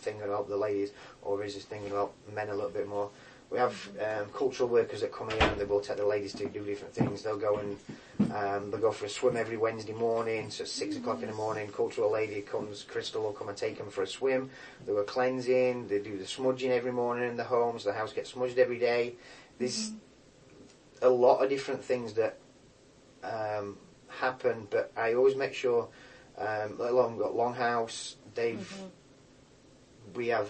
thinking about the ladies, or is this thinking about men a little bit more? We have cultural workers that come here and they will take the ladies to do different things. They'll go and they'll go for a swim every Wednesday morning. So at 6 o'clock in the morning, cultural lady comes, Crystal will come and take them for a swim. They go cleansing. They do the smudging every morning in the homes. The house gets smudged every day. There's a lot of different things that happen, but I always make sure. Let alone got Longhouse. We have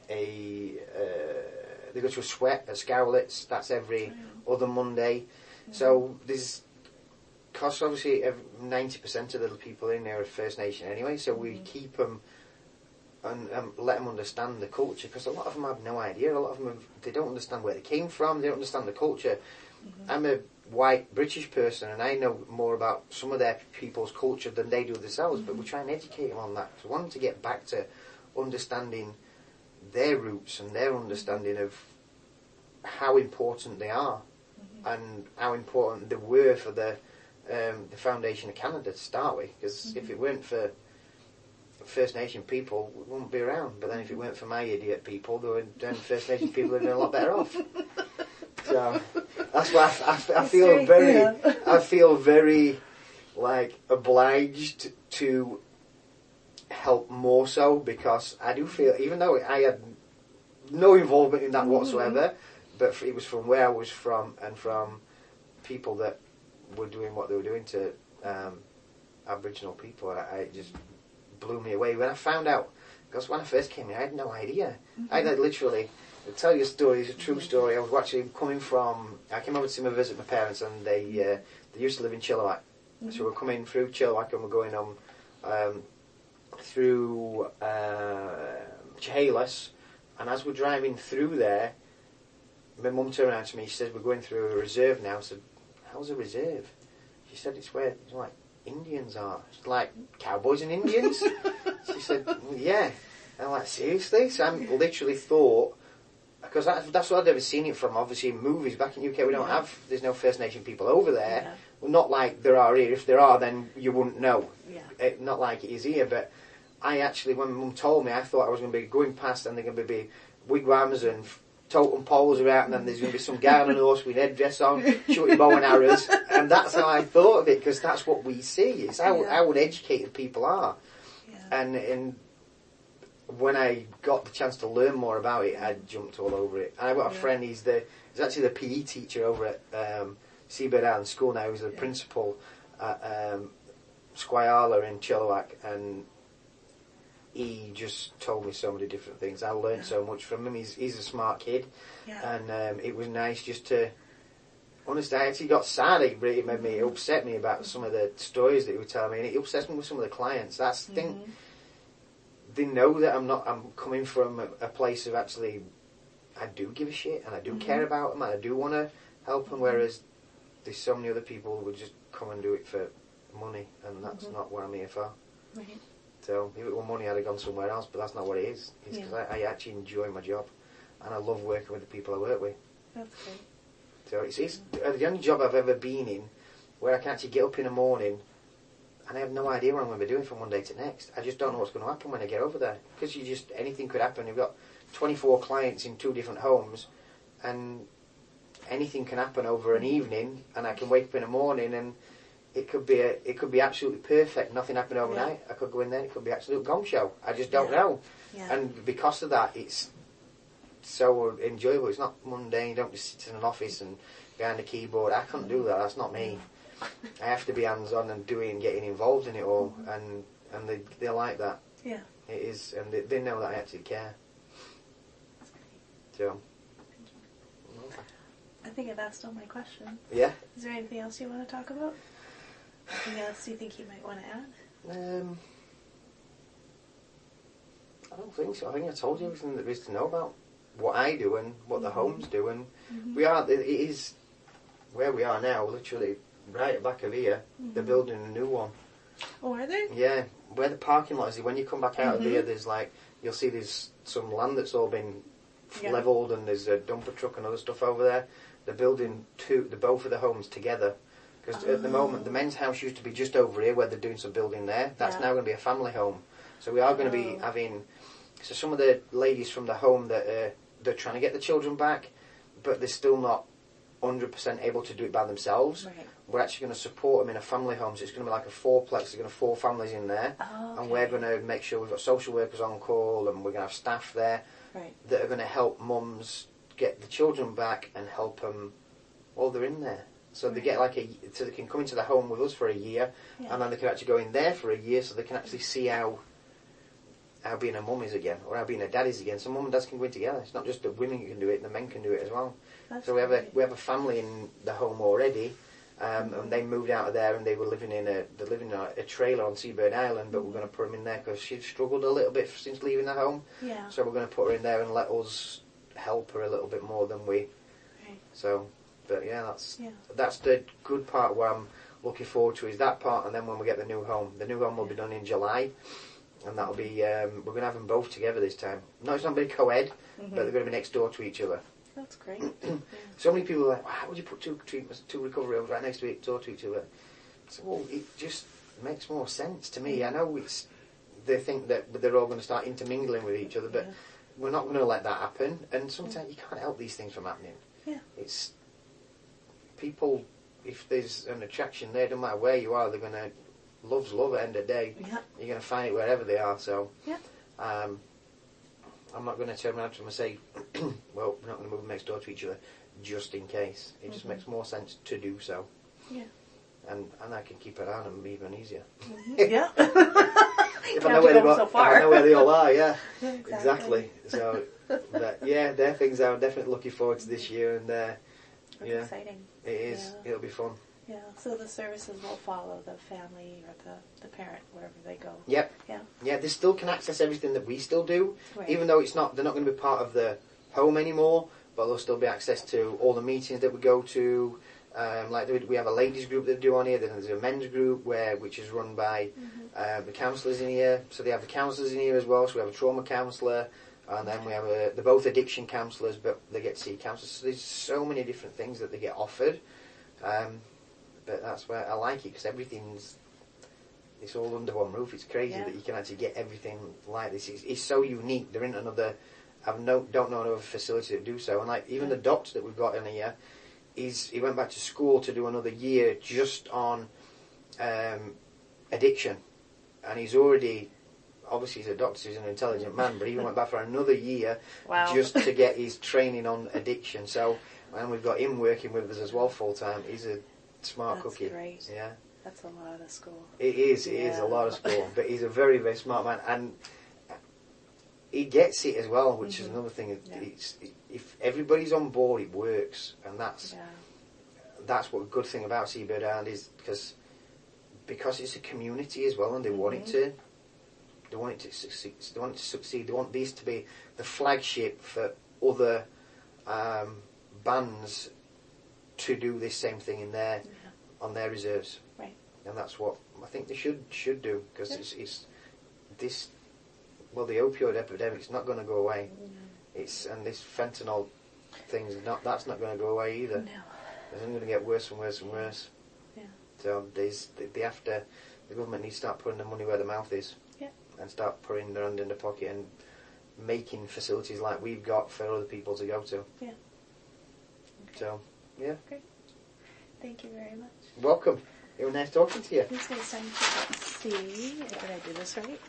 they go to a sweat at Scowlitz. That's every other Monday. So there's, because obviously 90% of the people in there are First Nation anyway. So we keep them and let them understand the culture, because a lot of them have no idea. A lot of them they don't understand where they came from. They don't understand the culture. I'm a white British person, and I know more about some of their people's culture than they do themselves. But we try and educate them on that. So we want them to get back to understanding their roots and their understanding of how important they are and how important they were for the foundation of Canada to start with. Because if it weren't for First Nation people, we wouldn't be around. But then if it weren't for my idiot people, then First Nation people would have been a lot better off. So that's why I feel very like obliged to help more so, because I do feel, even though I had no involvement in that whatsoever, but it was from where I was from and from people that were doing what they were doing to Aboriginal people, and it just blew me away when I found out. Because when I first came here, I had no idea. I had literally, I'll tell you a story, it's a true story. I was actually coming from, I came over to visit my parents, and they used to live in Chilliwack. So we're coming through Chilliwack and we're going on through Chehalis, and as we're driving through there, my mum turned around to me. She said, "We're going through a reserve now." I said, "How's a reserve?" She said, "It's where it's like Indians are." It's like cowboys and Indians. She said, well, "Yeah." And I'm like, "Seriously?" So I literally thought, because that's what I'd ever seen it from. Obviously, in movies back in UK, we don't have. There's no First Nation people over there. Yeah. Well, not like there are here. If there are, then you wouldn't know. Yeah. Not like it is here, but. I actually, when my mum told me, I thought I was going to be going past and there going to be wigwams and totem poles around, and then there's going to be some guy on a horse with headdress on, shooting bow and arrows, and that's how I thought of it, because that's what we see. It's how educated people are. Yeah. And when I got the chance to learn more about it, I jumped all over it. And I've got a friend, he's actually the PE teacher over at Seabird Island School now. He's the principal at Squiala in Chilliwack, and he just told me so many different things. I learned so much from him. He's a smart kid, and it was nice just to. Honestly, I actually got sad. It really made me, it upset me about some of the stories that he would tell me, and it upsets me with some of the clients. That's the thing. They know that I'm coming from a place of actually, I do give a shit, and I do care about them, and I do want to help them. Whereas there's so many other people who would just come and do it for money, and that's not what I'm here for. Right. So if it were money, I'd have gone somewhere else, but that's not what it is. It's because I actually enjoy my job, and I love working with the people I work with. That's great. So it's the only job I've ever been in where I can actually get up in the morning and I have no idea what I'm going to be doing from one day to the next. I just don't know what's going to happen when I get over there, because anything could happen. You've got 24 clients in 2 different homes, and anything can happen over an evening, and I can wake up in the morning and it could be absolutely perfect. Nothing happened overnight. I could go in there. It could be absolute gong show. I just don't know. Yeah. And because of that, it's so enjoyable. It's not mundane. You don't just sit in an office and behind a keyboard. I couldn't do that. That's not me. I have to be hands-on and getting involved in it all. And they like that. Yeah. It is, and they know that I actually care. So. I think I've asked all my questions. Yeah. Is there anything else you want to talk about? Anything else you think you might want to add? I don't think so. I think I told you everything there is to know about what I do and what the homes do. And it is where we are now, literally right at the back of here. They're building a new one. Oh, are they? Yeah. Where the parking lot is, when you come back out of here, there's you'll see there's some land that's all been levelled, and there's a dumper truck and other stuff over there. They're building both of the homes together. Because at the moment, the men's house used to be just over here where they're doing some building there. That's now going to be a family home. So we are going to be having. So some of the ladies from the home that they're trying to get the children back, but they're still not 100% able to do it by themselves. Right. We're actually going to support them in a family home, so it's going to be like a fourplex. There's going to be 4 families in there, and we're going to make sure we've got social workers on call, and we're going to have staff there that are going to help mums get the children back and help them while they're in there. So they get so they can come into the home with us for a year, and then they can actually go in there for a year, so they can actually see how being a mum is again, or how being a dad is again. So mum and dads can go in together. It's not just the women who can do it; the men can do it as well. So we have a family in the home already, and they moved out of there, and they were living in a trailer on Seabird Island. But we're going to put them in there because she'd struggled a little bit since leaving the home. Yeah. So we're going to put her in there and let us help her a little bit more than we. Right. So, but that's the good part. Where I'm looking forward to is that part, and then when we get the new home will be done in July. And that'll be, we're going to have them both together this time. No, it's not going to be co-ed, but they're going to be next door to each other. That's great. So many people are like, how would you put two recovery homes right next door to each other? So, well, it just makes more sense to me. I know they think that they're all going to start intermingling with each other, but we're not going to let that happen. And sometimes you can't help these things from happening. Yeah. It's people, if there's an attraction there, no matter where you are, they're going to... Love's love at the end of the day. Yeah. You're going to find it wherever they are. So I'm not going to turn around to them and say, well, we're not going to move next door to each other just in case. It just makes more sense to do so. Yeah. And I can keep an eye on them even easier. Yeah. If I know where they all are, yeah. Exactly. So, they're things I'm definitely looking forward to this year. And That's exciting. It is. Yeah. It'll be fun. Yeah, so the services will follow the family or the parent wherever they go. Yep. Yeah, they still can access everything that we still do, even though they're not going to be part of the home anymore, but there'll still be access to all the meetings that we go to. We have a ladies group that do on here, then there's a men's group which is run by the counsellors in here. So they have the counsellors in here as well, so we have a trauma counsellor, and then we have they're both addiction counsellors, but they get to see counsellors. So there's so many different things that they get offered. But that's where I like it, because it's all under one roof. It's crazy that you can actually get everything like this. It's so unique. There isn't another. Don't know another facility that do so. And like even the doctor that we've got in here, he went back to school to do another year just on addiction, and he's already. Obviously, he's a doctor. He's an intelligent man, but he went back for another year just to get his training on addiction. So, and we've got him working with us as well full time. He's a smart cookie. That's great. Yeah. That's a lot of school. It is a lot of school, but he's a very, very smart man, and he gets it as well, which is another thing. If everybody's on board, it works, and that's what a good thing about Seabird Island is, because it's a community as well, and they want it to. They want it to succeed. They want it to succeed. They want these to be the flagship for other bands to do this same thing in on their reserves, right? And that's what I think they should do, because it's this. Well, the opioid epidemic's not going to go away. No. And this fentanyl thing's that's not going to go away either. No. It's only going to get worse and worse and worse. Yeah. So the government needs to start putting the money where the mouth is. Yeah. And start putting their hand in the pocket and making facilities like we've got for other people to go to. Yeah. Okay. So, yeah. Great. Thank you very much. Welcome. It was nice talking to you. Let's see. Did I do this right?